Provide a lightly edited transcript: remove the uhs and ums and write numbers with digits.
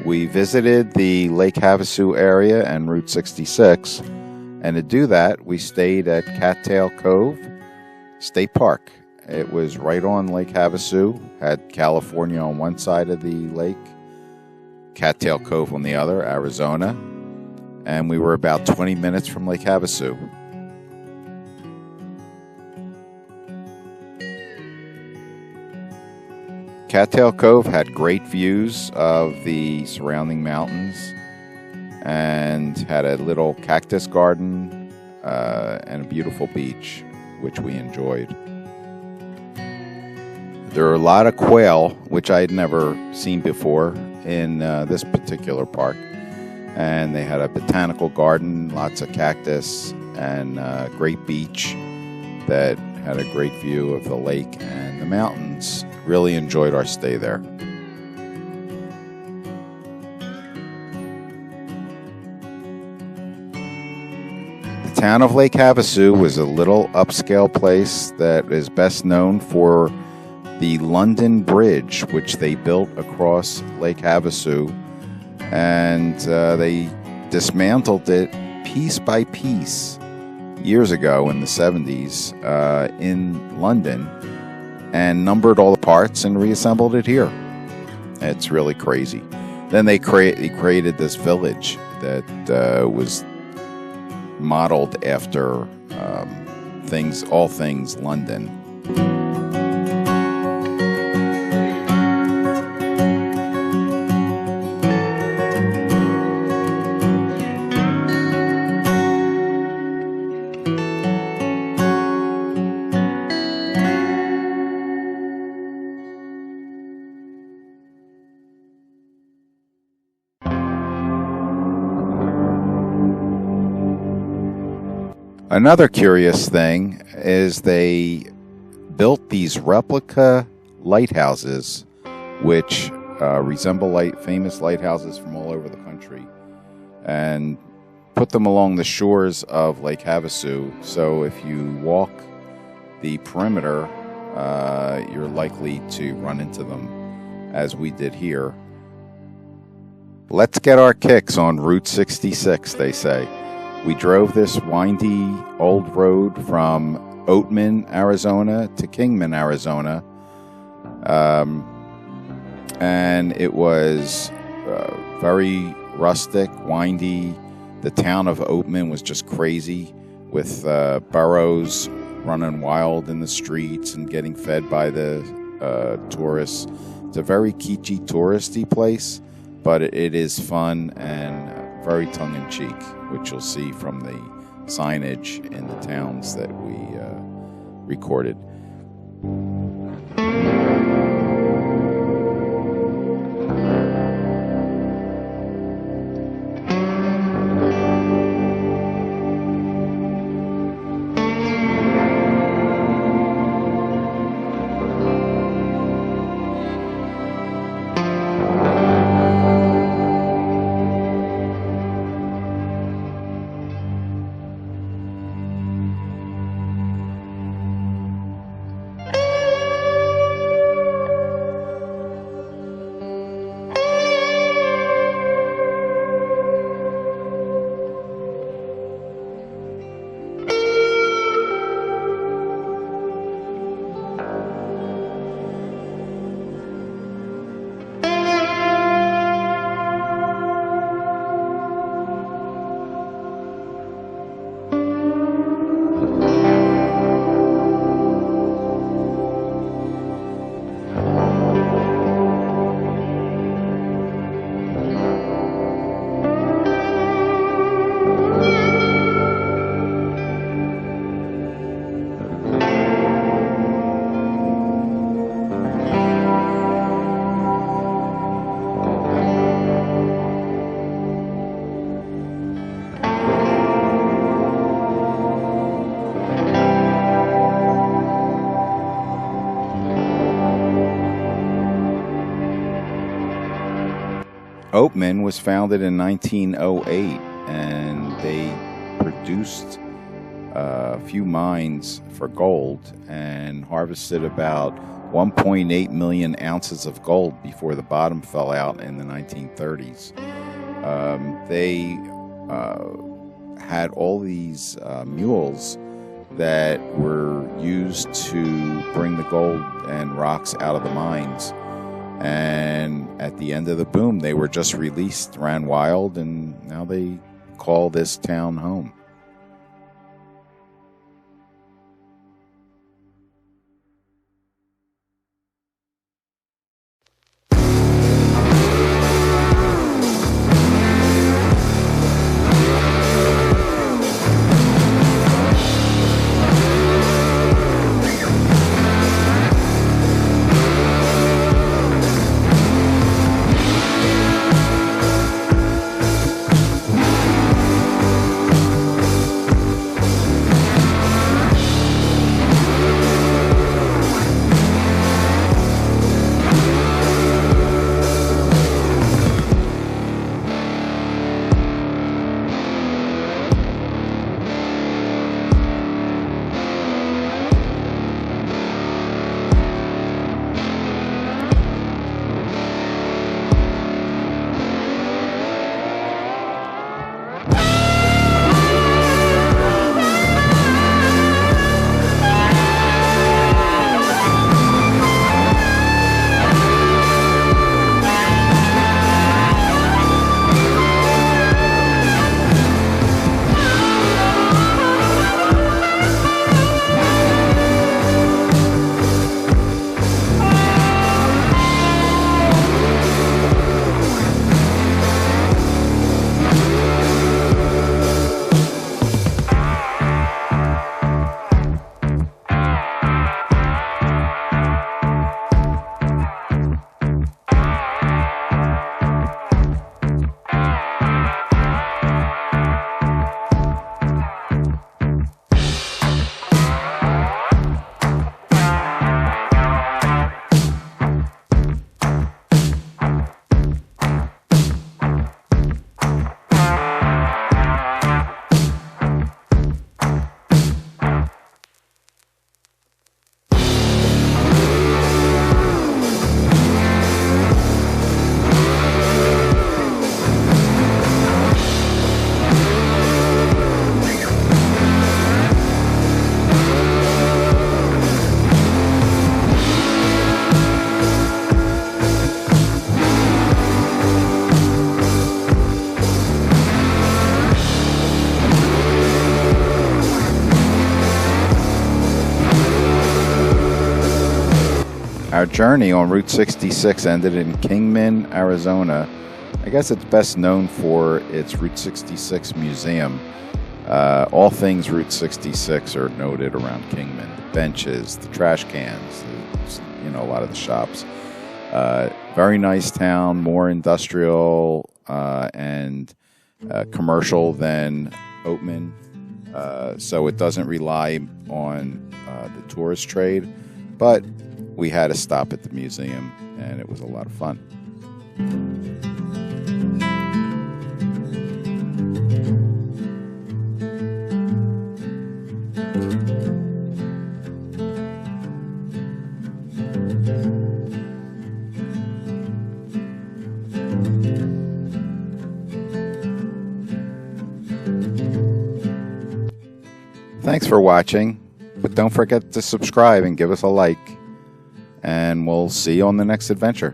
We visited the Lake Havasu area and Route 66, and to do that, we stayed at Cattail Cove State Park. It was right on Lake Havasu, had California on one side of the lake, Cattail Cove on the other, Arizona, and we were about 20 minutes from Lake Havasu. Cattail Cove had great views of the surrounding mountains and had a little cactus garden and a beautiful beach, which we enjoyed. There are a lot of quail, which I had never seen before in this particular park. And they had a botanical garden, lots of cactus, and a great beach that had a great view of the lake and the mountains. Really enjoyed our stay there. The town of Lake Havasu was a little upscale place that is best known for the London Bridge, which they built across Lake Havasu, and they dismantled it piece by piece years ago in the 70s in London, and numbered all the parts and reassembled it here. It's really crazy. Then they created this village that was modeled after all things London. Another curious thing is they built these replica lighthouses, which resemble famous lighthouses from all over the country, and put them along the shores of Lake Havasu. So if you walk the perimeter, you're likely to run into them, as we did here. Let's get our kicks on Route 66, they say. We drove this windy old road from Oatman, Arizona to Kingman, Arizona. And it was very rustic, windy. The town of Oatman was just crazy, with burros running wild in the streets and getting fed by the tourists. It's a very kitschy, touristy place, but it is fun and very tongue-in-cheek, which you'll see from the signage in the towns that we recorded. Oatman was founded in 1908, and they produced a few mines for gold and harvested about 1.8 million ounces of gold before the bottom fell out in the 1930s. They had all these mules that were used to bring the gold and rocks out of the mines. And at the end of the boom, they were just released, ran wild, and now they call this town home. Our journey on Route 66 ended in Kingman, Arizona. I guess it's best known for its Route 66 museum. All things Route 66 are noted around Kingman. The benches, the trash cans, a lot of the shops. Very nice town, more industrial and commercial than Oatman. So it doesn't rely on the tourist trade, but we had a stop at the museum, and it was a lot of fun. Thanks for watching, but don't forget to subscribe and give us a like. And we'll see you on the next adventure.